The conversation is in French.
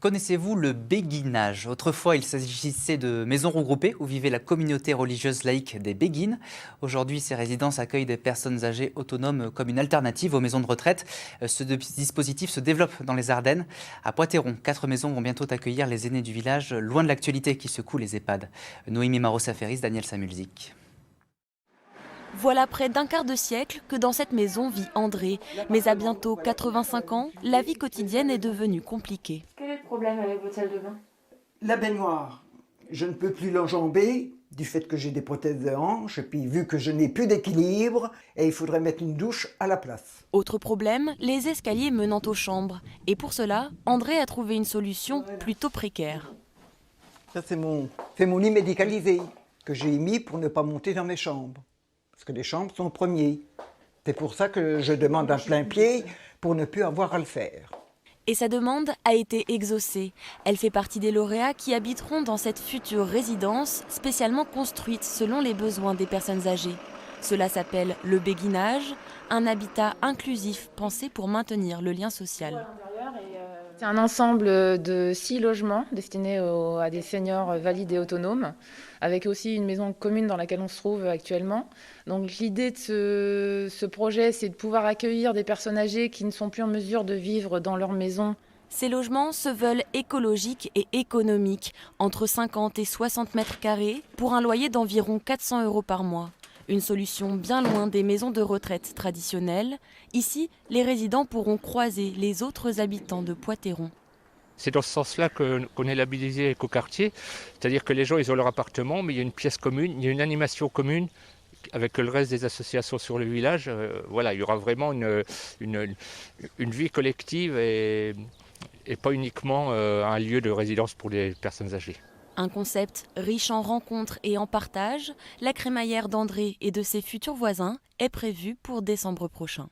Connaissez-vous le béguinage? Autrefois, il s'agissait de maisons regroupées où vivait la communauté religieuse laïque des Béguines. Aujourd'hui, ces résidences accueillent des personnes âgées autonomes comme une alternative aux maisons de retraite. Ce dispositif se développe dans les Ardennes. À Poitéron, 4 maisons vont bientôt accueillir les aînés du village, loin de l'actualité qui secoue les EHPAD. Noémie Maro-Saferis, Daniel Samulzik. Voilà près d'un quart de siècle que dans cette maison vit André. Mais à bientôt 85 ans, la vie quotidienne est devenue compliquée. Quel est le problème avec votre salle de bain? La baignoire. Je ne peux plus l'enjamber du fait que j'ai des prothèses de hanche et puis vu que je n'ai plus d'équilibre et il faudrait mettre une douche à la place. Autre problème, les escaliers menant aux chambres. Et pour cela, André a trouvé une solution plutôt précaire. Ça c'est mon lit médicalisé que j'ai mis pour ne pas monter dans mes chambres. Parce que les chambres sont au premier. C'est pour ça que je demande un plein pied pour ne plus avoir à le faire. Et sa demande a été exaucée. Elle fait partie des lauréats qui habiteront dans cette future résidence spécialement construite selon les besoins des personnes âgées. Cela s'appelle le béguinage, un habitat inclusif pensé pour maintenir le lien social. C'est un ensemble de 6 logements destinés à des seniors valides et autonomes, avec aussi une maison commune dans laquelle on se trouve actuellement. Donc l'idée de ce projet, c'est de pouvoir accueillir des personnes âgées qui ne sont plus en mesure de vivre dans leur maison. Ces logements se veulent écologiques et économiques, entre 50 et 60 mètres carrés, pour un loyer d'environ 400 € par mois. Une solution bien loin des maisons de retraite traditionnelles. Ici, les résidents pourront croiser les autres habitants de Poitéron. C'est dans ce sens-là qu'on est labellisé écoquartier, c'est-à-dire que les gens ils ont leur appartement, mais il y a une pièce commune, il y a une animation commune avec le reste des associations sur le village. Voilà, il y aura vraiment une vie collective et pas uniquement un lieu de résidence pour les personnes âgées. Un concept riche en rencontres et en partage, la crémaillère d'André et de ses futurs voisins est prévue pour décembre prochain.